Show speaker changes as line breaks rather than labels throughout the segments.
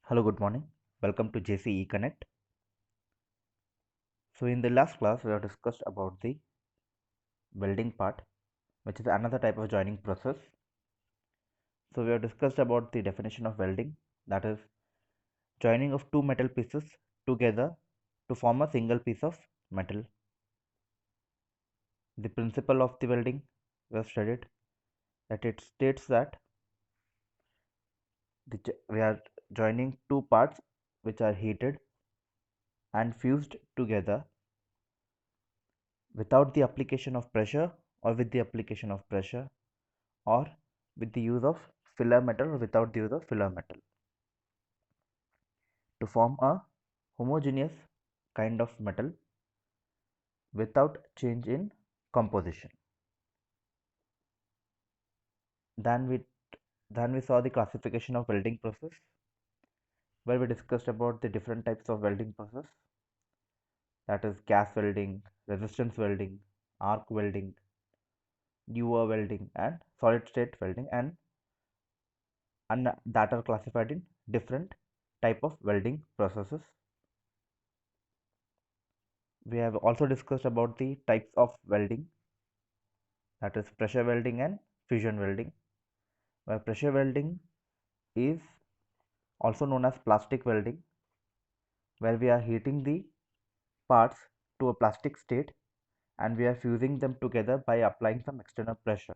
Hello, good morning. Welcome to JCE Connect. So, in the last class, we have discussed about the welding part, which is another type of joining process. So, we have discussed about the definition of welding, that is, joining of two metal pieces together to form a single piece of metal. The principle of the welding we have studied that it states that we are joining two parts which are heated and fused together without the application of pressure or with the application of pressure or with the use of filler metal or without the use of filler metal to form a homogeneous kind of metal without change in composition. Then we saw the classification of welding process where we discussed about the different types of welding process, that is gas welding, resistance welding, arc welding, Dewar welding and solid state welding, and that are classified in different type of welding processes. We have also discussed about the types of welding, that is pressure welding and fusion welding, where pressure welding is also known as plastic welding, where we are heating the parts to a plastic state and we are fusing them together by applying some external pressure.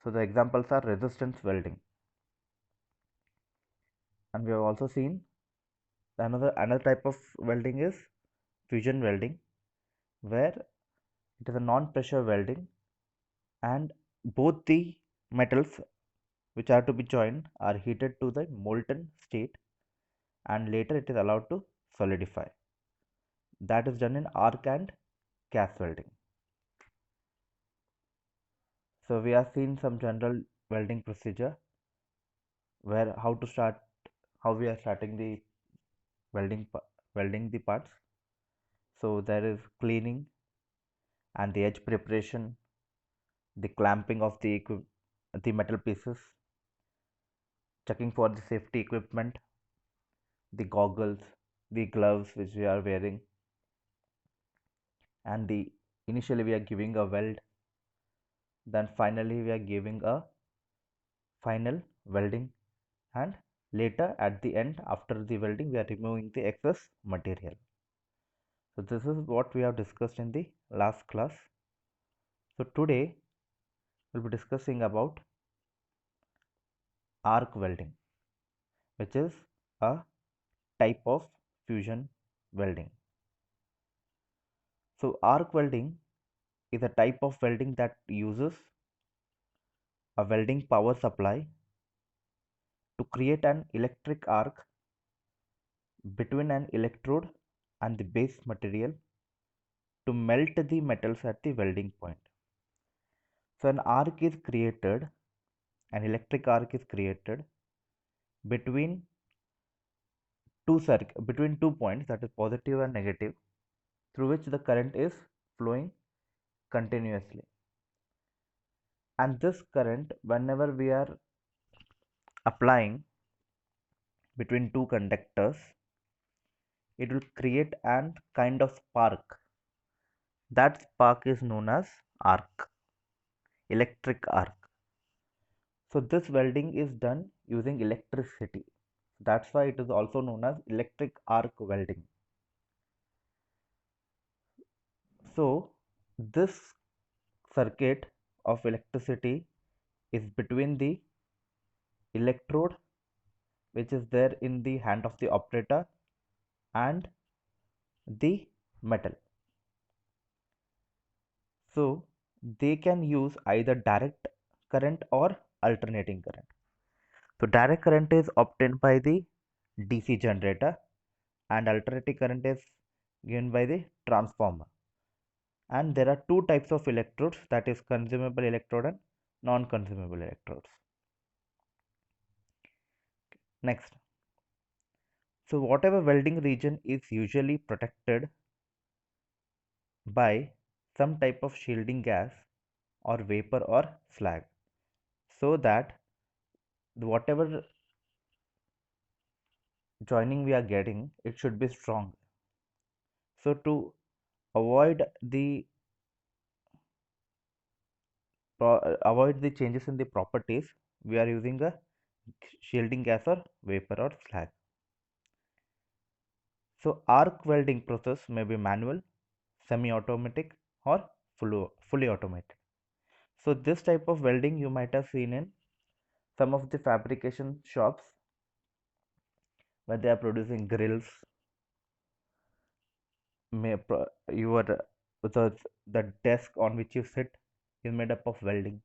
So the examples are resistance welding, and we have also seen another type of welding is fusion welding, where it is a non-pressure welding and both the metals which are to be joined are heated to the molten state and later it is allowed to solidify. That is done in arc and gas welding. So we have seen some general welding procedure where how we are starting the welding the parts. So there is cleaning and the edge preparation, the clamping of the metal pieces, checking for the safety equipment, the goggles, the gloves which we are wearing, and the initially we are giving a weld, then finally we are giving a final welding, and later at the end after the welding we are removing the excess material. So this is what we have discussed in the last class. So today we'll be discussing about arc welding, which is a type of fusion welding. So arc welding is a type of welding that uses a welding power supply to create an electric arc between an electrode and the base material to melt the metals at the welding point. So an arc is created, an electric arc is created between between 2 points, that is positive and negative, through which the current is flowing continuously. And this current, whenever we are applying between two conductors, it will create an kind of spark. That spark is known as arc, electric arc. So this welding is done using electricity. That's why it is also known as electric arc welding. So this circuit of electricity is between the electrode which is there in the hand of the operator and the metal. So they can use either direct current or alternating current. So direct current is obtained by the DC generator and alternating current is given by the transformer. And there are two types of electrodes, that is consumable electrode and non-consumable electrodes. Next, so whatever welding region is usually protected by some type of shielding gas or vapor or slag, so that whatever joining we are getting, it should be strong. So to avoid the avoid the changes in the properties, we are using a shielding gas or vapor or slag. So arc welding process may be manual, semi-automatic or fully automated. So this type of welding you might have seen in some of the fabrication shops where they are producing grills. Your the desk on which you sit is made up of welding.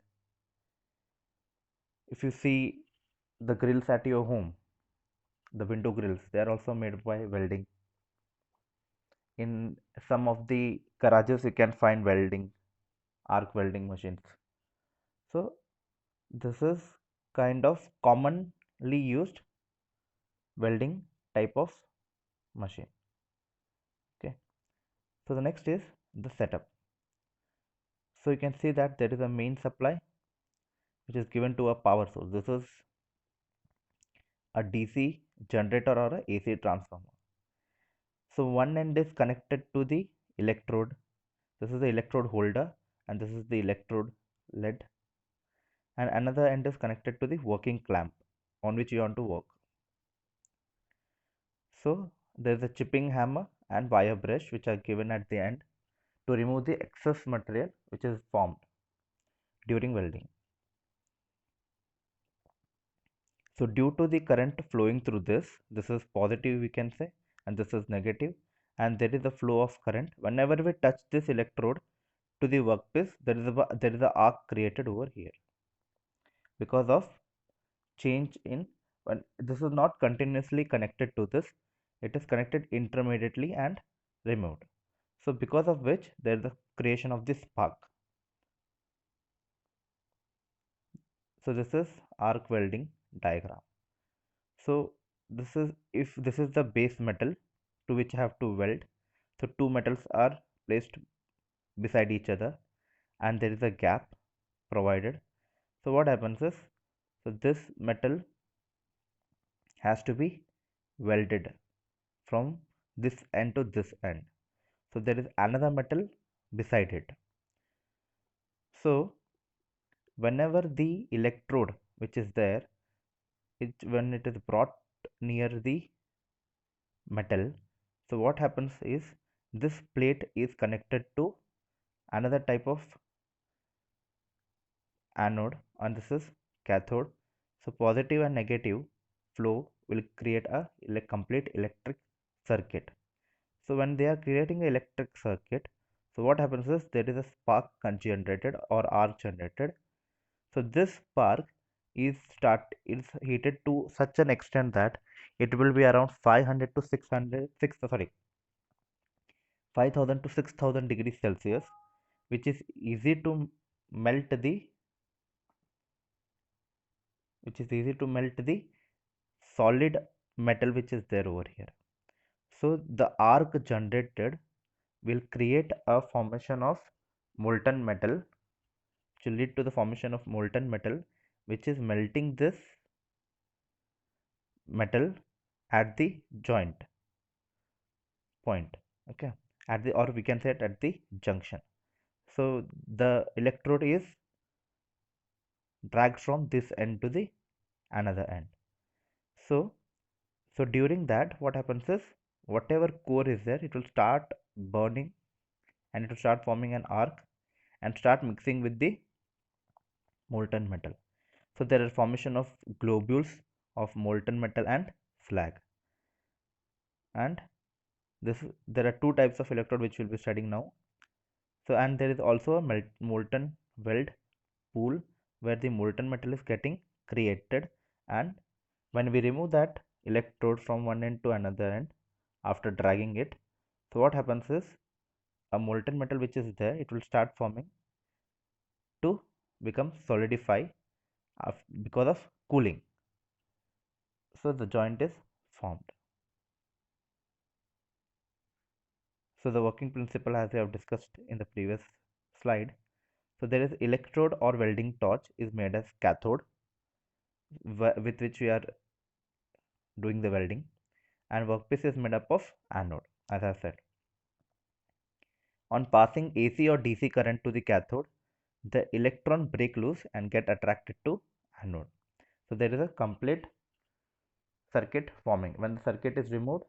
If you see the grills at your home, the window grills, they are also made by welding. In some of the garages, you can find welding, arc welding machines. So this is kind of commonly used welding type of machine. Okay. So the next is the setup. So you can see that there is a main supply which is given to a power source. This is a DC generator or a AC transformer. So one end is connected to the electrode. This is the electrode holder and this is the electrode led, and another end is connected to the working clamp on which you want to work. So there is a chipping hammer and wire brush which are given at the end to remove the excess material which is formed during welding. So due to the current flowing through this is positive we can say, and this is negative, and there is a flow of current. Whenever we touch this electrode to the workpiece, there is a arc created over here because of change in, when this is not continuously connected to this, it is connected intermediately and removed. So because of which there is the creation of this spark. So this is arc welding diagram. So if this is the base metal to which I have to weld. So two metals are placed beside each other and there is a gap provided. So what happens is, so this metal has to be welded from this end to this end. So there is another metal beside it. So whenever the electrode which is there, when it is brought near the metal, so what happens is this plate is connected to another type of anode and this is cathode. So positive and negative flow will create a complete electric circuit. So when they are creating an electric circuit, so what happens is there is a spark generated or arc generated. So this spark is heated to such an extent that it will be around 500 to 600 6 sorry 5000 to 6000 degrees Celsius, which is easy to melt the the solid metal which is there over here. So the arc generated will create a formation of molten metal, which will lead to the formation of molten metal, which is melting this metal at the joint point. Okay, at the, or we can say it at the junction. So the electrode is dragged from this end to the another end. So during that, what happens is whatever core is there, it will start burning and it will start forming an arc and start mixing with the molten metal. So there are formation of globules of molten metal and slag. And there are two types of electrode which we'll be studying now. So and there is also a molten weld pool where the molten metal is getting created, and when we remove that electrode from one end to another end after dragging it, so what happens is a molten metal which is there, it will start forming to become solidify because of cooling. So the joint is formed. So the working principle, as we have discussed in the previous slide, so there is electrode or welding torch is made as cathode with which we are doing the welding. and workpiece is made up of anode, as I said. On passing AC or DC current to the cathode, the electron break loose and get attracted to anode. So there is a complete circuit forming. When the circuit is removed,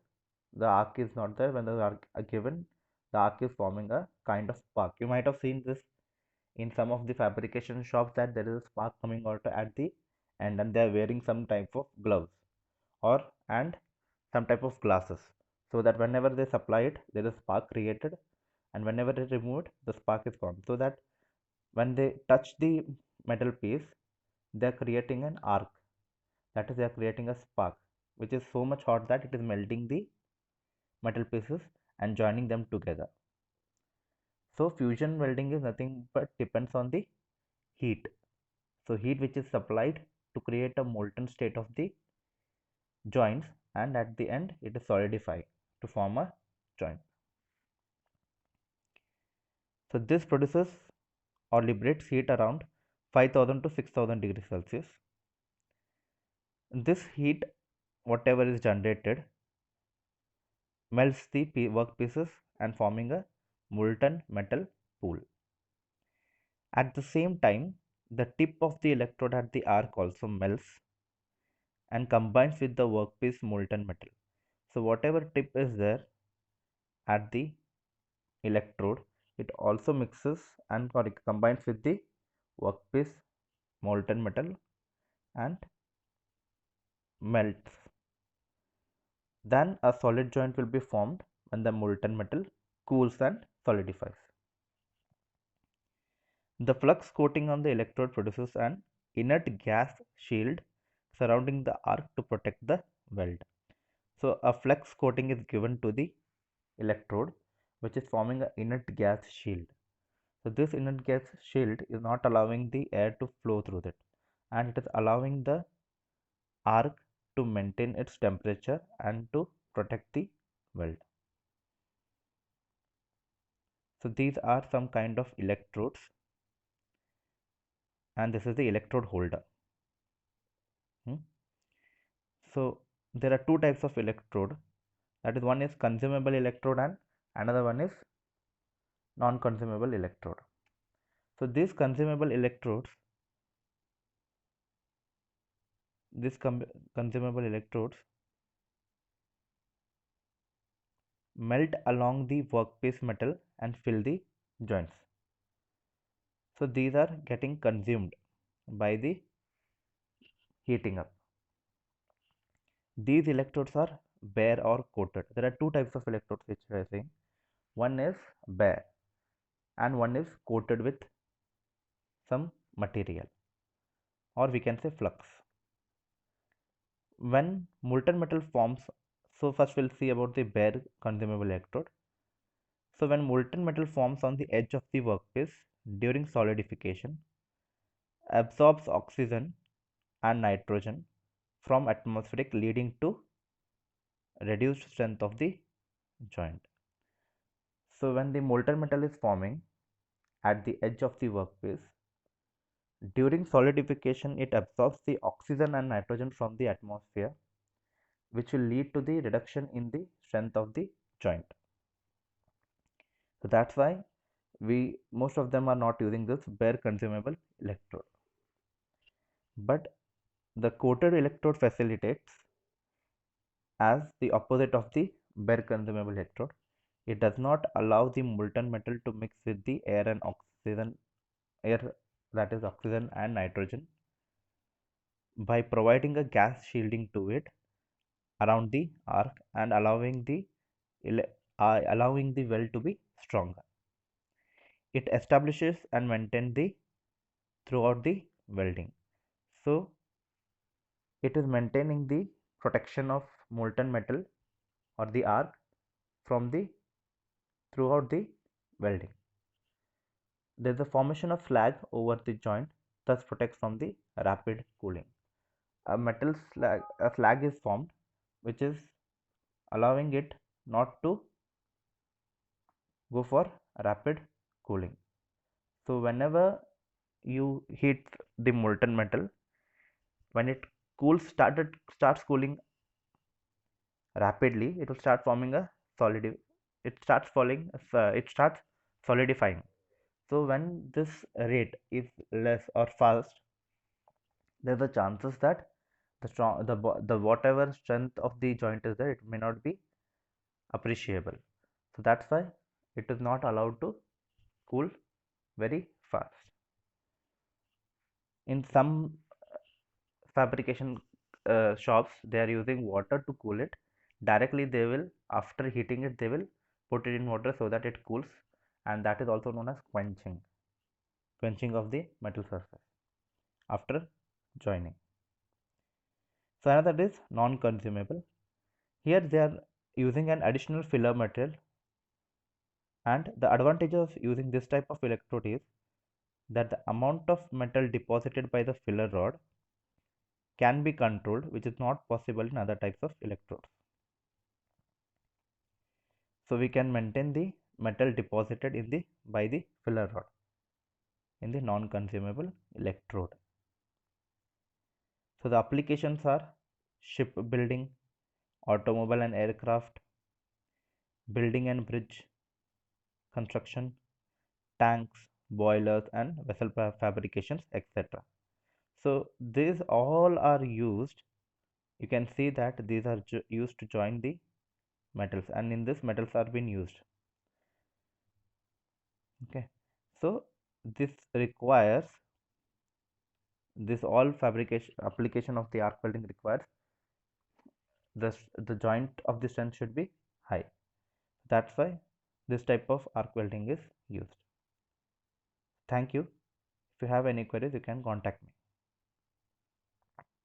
the arc is not there. When the arc are given, the arc is forming a kind of spark. You might have seen this in some of the fabrication shops, that there is a spark coming out at the end, and they are wearing some type of gloves or and some type of glasses, so that whenever they supply it, there is spark created, and whenever it is removed, the spark is gone, so that when they touch the metal piece, they are creating an arc, that is, they are creating a spark which is so much hot that it is melting the metal pieces and joining them together. So fusion welding is nothing but depends on the heat. So heat which is supplied to create a molten state of the joints, and at the end it is solidified to form a joint. So this produces or liberates heat around 5000 to 6000 degrees Celsius. This heat, whatever is generated, melts the workpieces and forming a molten metal pool. At the same time, the tip of the electrode at the arc also melts and combines with the workpiece molten metal. So whatever tip is there at the electrode, it also mixes and combines with the workpiece molten metal and melts. Then a solid joint will be formed when the molten metal cools and solidifies. The flux coating on the electrode produces an inert gas shield surrounding the arc to protect the weld. So a flux coating is given to the electrode, which is forming an inert gas shield. So this inert gas shield is not allowing the air to flow through it, and it is allowing the arc to maintain its temperature and to protect the weld. So these are some kind of electrodes, and this is the electrode holder. So there are two types of electrode, that is, one is consumable electrode and another one is non-consumable electrode. So these consumable electrodes, consumable electrodes melt along the workpiece metal and fill the joints. So these are getting consumed by the heating up. These electrodes are bare or coated. There are two types of electrodes which we are saying. One is bare and one is coated with some material, or we can say flux. When molten metal forms, so first we'll see about the bare consumable electrode. So when molten metal forms on the edge of the workpiece during solidification, absorbs oxygen and nitrogen from atmospheric, leading to reduced strength of the joint. So when the molten metal is forming at the edge of the workpiece, during solidification it absorbs the oxygen and nitrogen from the atmosphere, which will lead to the reduction in the strength of the joint. So that's why most of them are not using this bare consumable electrode. But the coated electrode facilitates as the opposite of the bare consumable electrode. It does not allow the molten metal to mix with the air and oxygen, air, that is oxygen and nitrogen, by providing a gas shielding to it around the arc and allowing the weld to be stronger. It establishes and maintains the throughout the welding. So it is maintaining the protection of molten metal or the arc from the throughout the welding. There is a formation of slag over the joint, thus protects from the rapid cooling. A slag is formed, which is allowing it not to go for rapid cooling. So whenever you heat the molten metal, when it starts cooling rapidly, it will start forming a solid, it starts solidifying. So when this rate is less or fast, there's a chances that the whatever strength of the joint is there, it may not be appreciable. So that's why it is not allowed to cool very fast. In some fabrication shops, they are using water to cool it directly. They will, after heating it, they will put it in water so that it cools, and that is also known as quenching of the metal surface after joining. So another is non-consumable. Here they are using an additional filler material, and the advantage of using this type of electrode is that the amount of metal deposited by the filler rod can be controlled, which is not possible in other types of electrodes. So we can maintain the metal deposited in the by the filler rod in the non-consumable electrode. So the applications are shipbuilding, automobile and aircraft, building and bridge construction, tanks, boilers and vessel fabrications, etc. So these all are used. You can see that these are used to join the metals, and in this metals are being used. Okay, so this requires, this all fabrication application of the arc welding requires the joint of the strength should be high. That's why this type of arc welding is used. Thank you. If you have any queries, you can contact me.